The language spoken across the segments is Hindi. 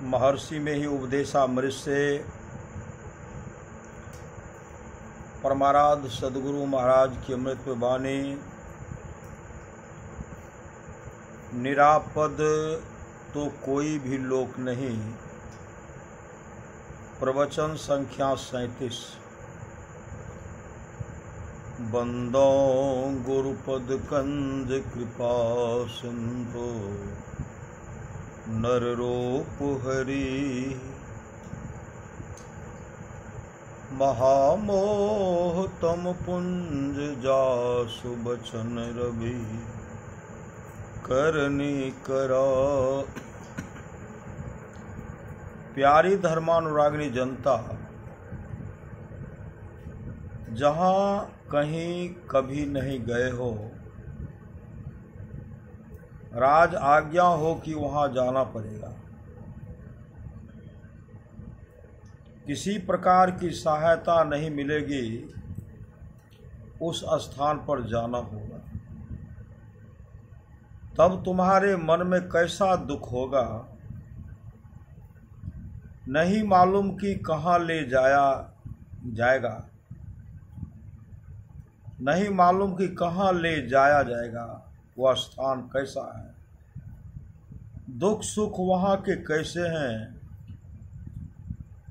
महर्षि में ही उपदेशामृत से परमाराध्य सदगुरु महाराज की अमृत वाणी निरापद तो कोई भी लोक नहीं। प्रवचन संख्या 37। बंदो गुरुपद कंज कृपा सिंधु नर रूप हरि महामोह तम पुंज जासु बचन रवि करनी करा। प्यारी धर्मानुरागिनी जनता, जहाँ कहीं कभी नहीं गए हो, राज आज्ञा हो कि वहाँ जाना पड़ेगा। किसी प्रकार की सहायता नहीं मिलेगी, उस स्थान पर जाना होगा। तब तुम्हारे मन में कैसा दुख होगा, नहीं मालूम कि कहाँ ले जाएगा, नहीं मालूम कि कहाँ ले जाया जाएगा, वह स्थान कैसा है, दुख सुख वहाँ के कैसे हैं,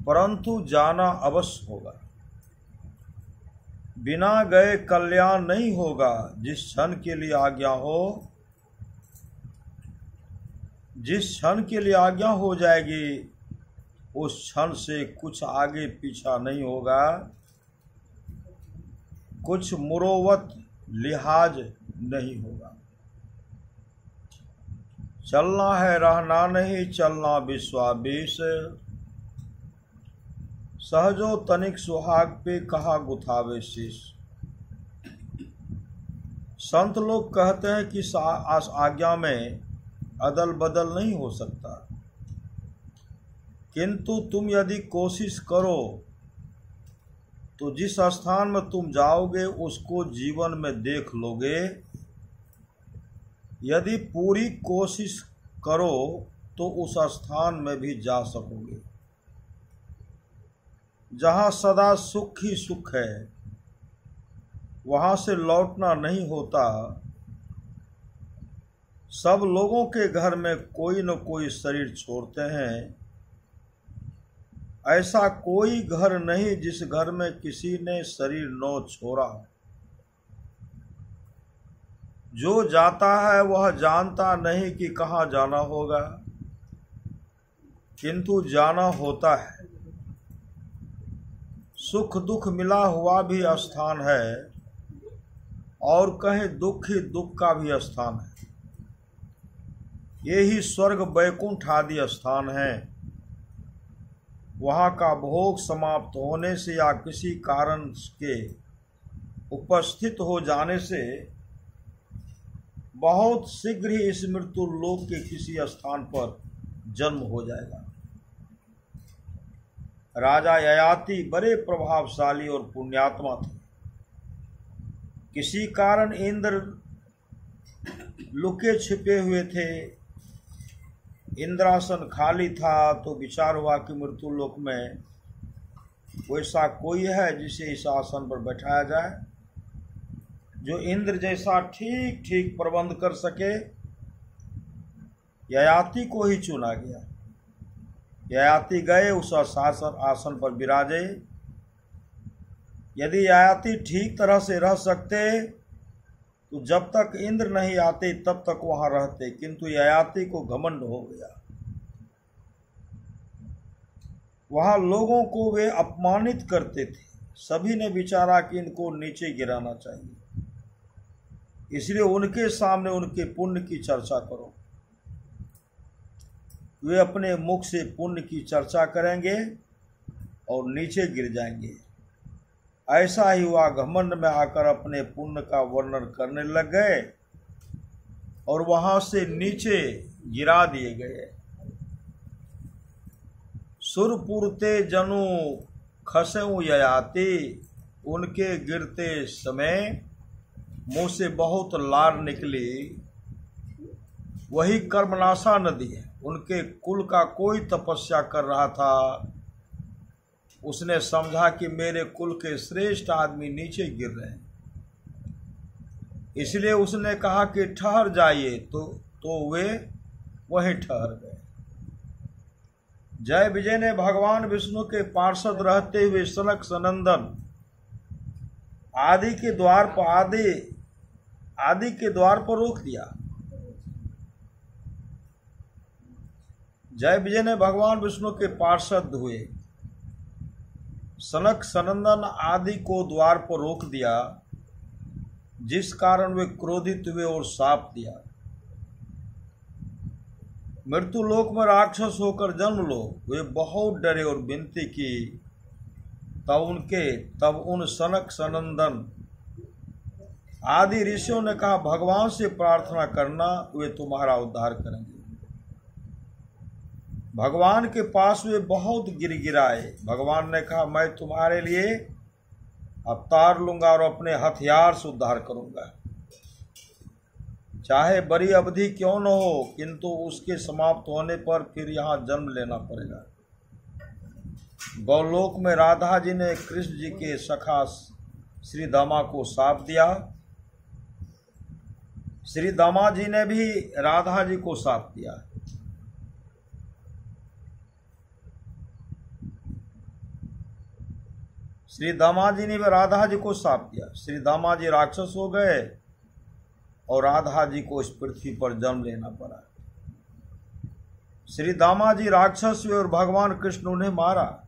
परंतु जाना अवश्य होगा। बिना गए कल्याण नहीं होगा। जिस क्षण के लिए आज्ञा हो, जिस क्षण के लिए आज्ञा हो जाएगी, उस क्षण से कुछ आगे पीछा नहीं होगा, कुछ मुरोवत लिहाज नहीं होगा। चलना है रहना नहीं, चलना विश्वावेश, सहजो तनिक सुहाग पे कहा गुथावे शीश। संत लोग कहते हैं कि आज्ञा में अदल बदल नहीं हो सकता, किंतु तुम यदि कोशिश करो तो जिस स्थान में तुम जाओगे उसको जीवन में देख लोगे। यदि पूरी कोशिश करो तो उस स्थान में भी जा सकोगे। जहाँ सदा सुख ही सुख है, वहाँ से लौटना नहीं होता। सब लोगों के घर में कोई न कोई शरीर छोड़ते हैं। ऐसा कोई घर नहीं जिस घर में किसी ने शरीर न छोड़ा। जो जाता है वह जानता नहीं कि कहाँ जाना होगा, किंतु जाना होता है। सुख दुख मिला हुआ भी स्थान है, और कहीं दुख ही दुख का भी स्थान है। ये ही स्वर्ग वैकुंठ आदि स्थान है। वहाँ का भोग समाप्त होने से या किसी कारण के उपस्थित हो जाने से बहुत शीघ्र ही इस मृत्यु लोक के किसी स्थान पर जन्म हो जाएगा। राजा ययाति बड़े प्रभावशाली और पुण्यात्मा थे। किसी कारण इंद्र लुके छिपे हुए थे। इंद्रासन खाली था, तो विचार हुआ कि मृत्यु लोक में वैसा कोई है जिसे इस आसन पर बैठाया जाए, जो इंद्र जैसा ठीक ठीक प्रबंध कर सके। ययाति को ही चुना गया। ययाति गए, उस आसन पर विराजे। यदि ययाति ठीक तरह से रह सकते तो जब तक इंद्र नहीं आते तब तक वहां रहते, किंतु ययाति को घमंड हो गया। वहां लोगों को वे अपमानित करते थे। सभी ने विचारा कि इनको नीचे गिराना चाहिए, इसलिए उनके सामने उनके पुण्य की चर्चा करो। वे अपने मुख से पुण्य की चर्चा करेंगे और नीचे गिर जाएंगे। ऐसा ही हुआ। घमंड में आकर अपने पुण्य का वर्णन करने लग गए और वहां से नीचे गिरा दिए गए। सुरपुरते जनु खसऊं ययाति, उनके गिरते समय मुंह से बहुत लार निकली। वही कर्मनाशा नदी है। उनके कुल का कोई तपस्या कर रहा था, उसने समझा कि मेरे कुल के श्रेष्ठ आदमी नीचे गिर रहे हैं, इसलिए उसने कहा कि ठहर जाइए, तो वे वहीं ठहर गए। जय विजय ने भगवान विष्णु के पार्षद रहते हुए सनक सनंदन आदि के द्वार पर रोक दिया। जय विजय ने भगवान विष्णु के पार्षद हुए सनक सनंदन आदि को द्वार पर रोक दिया, जिस कारण वे क्रोधित हुए और शाप दिया, मृत्यु लोक में राक्षस होकर जन्म लो। वे बहुत डरे और विनती की, तब उन सनक सनंदन आदि ऋषियों ने कहा, भगवान से प्रार्थना करना, वे तुम्हारा उद्धार करेंगे। भगवान के पास वे बहुत गिड़गिड़ाए। भगवान ने कहा, मैं तुम्हारे लिए अवतार लूंगा और अपने हथियार से उद्धार करूंगा, चाहे बड़ी अवधि क्यों न हो, किंतु उसके समाप्त होने पर फिर यहाँ जन्म लेना पड़ेगा। गौलोक में राधा जी ने कृष्ण जी के सखा श्री दामा को शाप दिया। श्री दामा जी ने भी राधा जी को शाप दिया। श्री दामा जी ने भी राधा जी को शाप दिया। श्री दामा जी राक्षस हो गए और राधा जी को इस पृथ्वी पर जन्म लेना पड़ा। श्री दामा जी राक्षस हुए और भगवान कृष्ण उन्हें मारा।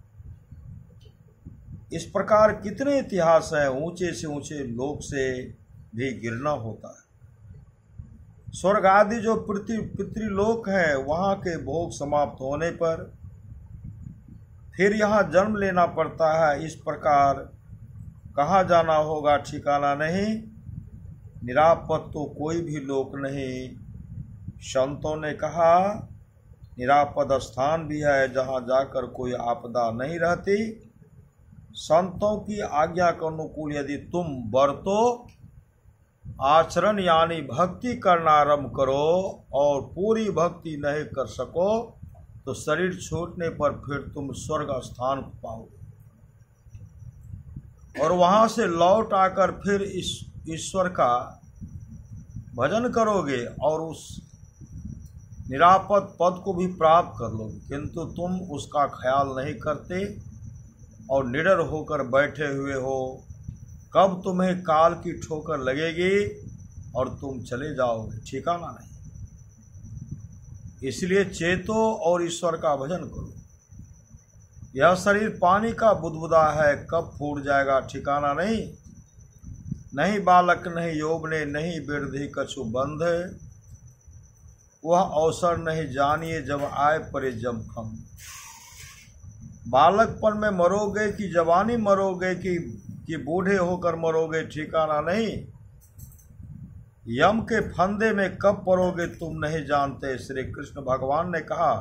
इस प्रकार कितने इतिहास हैं। ऊंचे से ऊंचे लोक से भी गिरना होता है। स्वर्ग आदि जो पितृलोक है, वहां के भोग समाप्त होने पर फिर यहाँ जन्म लेना पड़ता है। इस प्रकार कहाँ जाना होगा ठिकाना नहीं, निरापद तो कोई भी लोक नहीं। संतों ने कहा, निरापद स्थान भी है जहाँ जाकर कोई आपदा नहीं रहती। संतों की आज्ञा के अनुकूल यदि तुम बरतो आचरण यानी भक्ति करना आरंभ करो और पूरी भक्ति नहीं कर सको तो शरीर छूटने पर फिर तुम स्वर्ग स्थान को पाओगे और वहां से लौट आकर फिर इस ईश्वर का भजन करोगे और उस निरापद पद को भी प्राप्त कर लोगे। किंतु तुम उसका ख्याल नहीं करते और निडर होकर बैठे हुए हो। कब तुम्हें काल की ठोकर लगेगी और तुम चले जाओगे, ठिकाना नहीं। इसलिए चेतो और ईश्वर का भजन करो। यह शरीर पानी का बुदबुदा है, कब फूट जाएगा ठिकाना नहीं। नहीं बालक नहीं यौवने नहीं वृद्धि कछु बंध, वह अवसर नहीं जानिए जब आए परे जमखम। बालकपन में मरोगे कि जवानी मरोगे कि बूढ़े होकर मरोगे, ठिकाना नहीं। यम के फंदे में कब पड़ोगे तुम नहीं जानते। श्री कृष्ण भगवान ने कहा,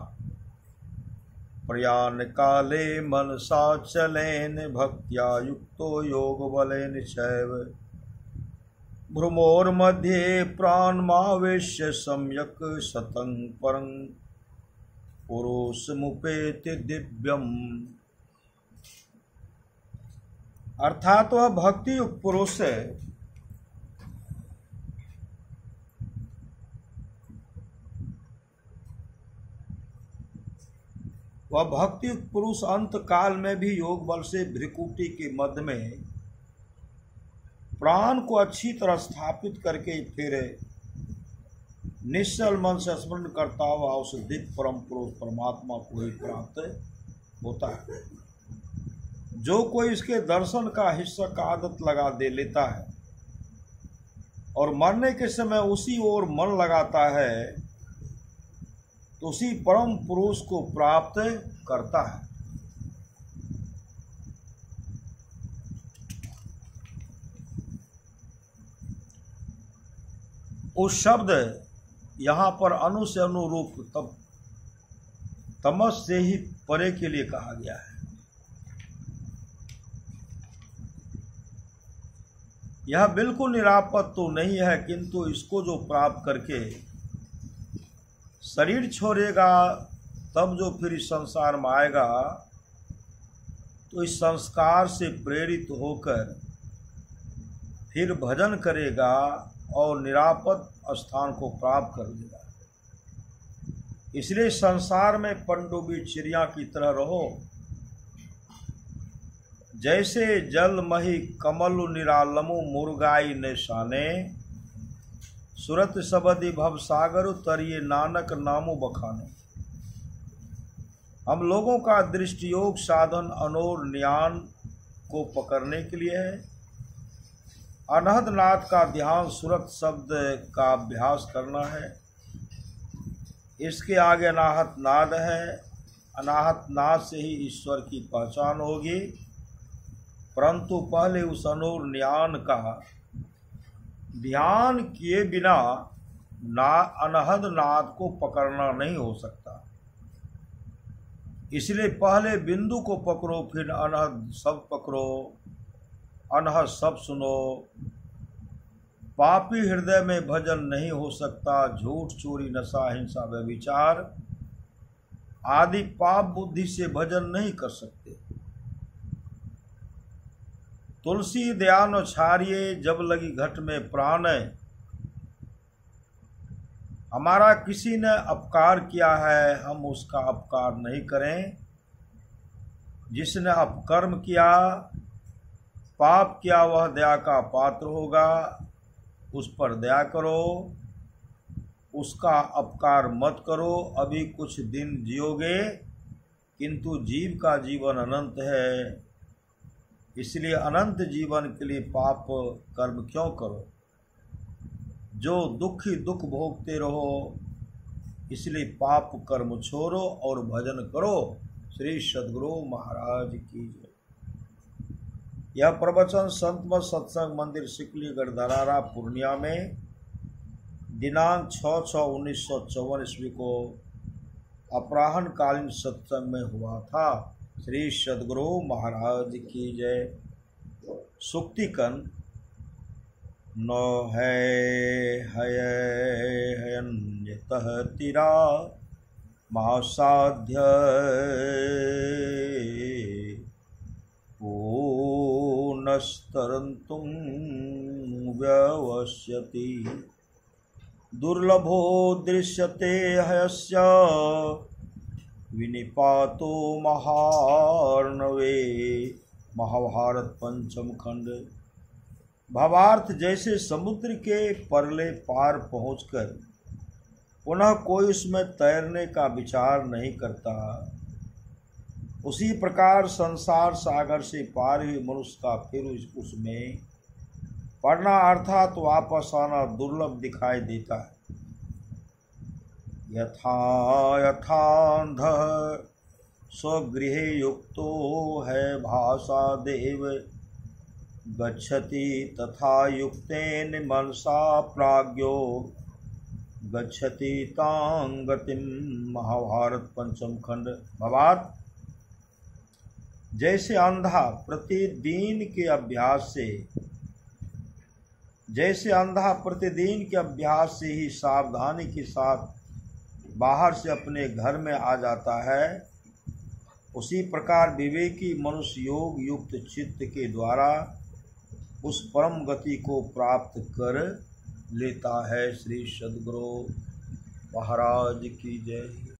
प्रयाण काले मनसा चलेन भक्त्या युक्तो योग बलेन चैव, भ्रुमोर मध्ये प्राणमावेश्य सम्यक सतं परं पुरुषमुपेति दिव्यम। अर्थात वह भक्ति युक्त पुरुष है, वह भक्ति पुरुष अंत काल में भी योग बल से भ्रिकुटी के मध्य में प्राण को अच्छी तरह स्थापित करके फिर निश्चल मन से स्मरण करता हुआ उस दिव्य परम पुरुष परमात्मा को ही प्राप्त होता है। जो कोई इसके दर्शन का हिस्सा का आदत लगा दे लेता है और मरने के समय उसी ओर मन लगाता है तो उसी परम पुरुष को प्राप्त करता है। उस शब्द यहाँ पर अनु से अनुरूप तब तमस से ही परे के लिए कहा गया है। यह बिल्कुल निरापद तो नहीं है, किंतु इसको जो प्राप्त करके शरीर छोड़ेगा तब जो फिर इस संसार में आएगा तो इस संस्कार से प्रेरित होकर फिर भजन करेगा और निरापद स्थान को प्राप्त कर लेगा। इसलिए संसार में पनडुब्बी चिड़िया की तरह रहो। जैसे जल मही कमलु निरालमु मुर्गाई निशाने, सुरत सबदि भव सागरु तरिये नानक नामु बखाने। हम लोगों का दृष्टि योग साधन अनोर ज्ञान को पकड़ने के लिए है। अनहद नाथ का ध्यान सुरत शब्द का अभ्यास करना है। इसके आगे अनाहत नाद है। अनाहत नाद से ही ईश्वर की पहचान होगी, परंतु पहले उस अनोर ज्ञान का ध्यान किए बिना अनहद नाद को पकड़ना नहीं हो सकता। इसलिए पहले बिंदु को पकड़ो, फिर अनहद सब पकड़ो, अनहद सब सुनो। पापी हृदय में भजन नहीं हो सकता। झूठ, चोरी, नशा, हिंसा, व्यभिचार आदि पाप बुद्धि से भजन नहीं कर सकते। तुलसी दयान छारिये जब लगी घट में प्राण। हमारा किसी ने अपकार किया है, हम उसका अपकार नहीं करें। जिसने अपकर्म किया, पाप किया, वह दया का पात्र होगा। उस पर दया करो, उसका अपकार मत करो। अभी कुछ दिन जियोगे, किंतु जीव का जीवन अनंत है। इसलिए अनंत जीवन के लिए पाप कर्म क्यों करो, जो दुख ही दुख भोगते रहो। इसलिए पाप कर्म छोड़ो और भजन करो। श्री सद्गुरु महाराज की जय। यह प्रवचन संत मत सत्संग मंदिर सिकलीगढ़ धरारा पूर्णिया में दिनांक 6/6/1954 ईस्वी को अपराह्न कालीन सत्संग में हुआ था। श्री सद्गुरु महाराज की जय। सुक्तिकन न है हयन्यतः तिरा महासाध्य पूर्णस्तरन्तुं व्यवस्यति। दुर्लभो दृश्यते हयस्य विनिपातो महार्णवे। महाभारत पंचम खंड। भावार्थ, जैसे समुद्र के परले पार पहुंचकर पुनः कोई उसमें तैरने का विचार नहीं करता, उसी प्रकार संसार सागर से पार हुए मनुष्य का फिर उसमें पड़ना अर्थात वापस आना दुर्लभ दिखाई देता है। यथा यथांधः स्वगृहे युक्तो है भाषा देव गच्छति, तथा युक्तेन मनसा प्राज्ञो गच्छति तां गतिम। महाभारत पंचम खंड। भावार्थ, जैसे अंधा प्रतिदिन के अभ्यास से ही सावधानी के साथ बाहर से अपने घर में आ जाता है, उसी प्रकार विवेकी मनुष्य योग युक्त चित्त के द्वारा उस परम गति को प्राप्त कर लेता है। श्री सद्गुरु महाराज की जय।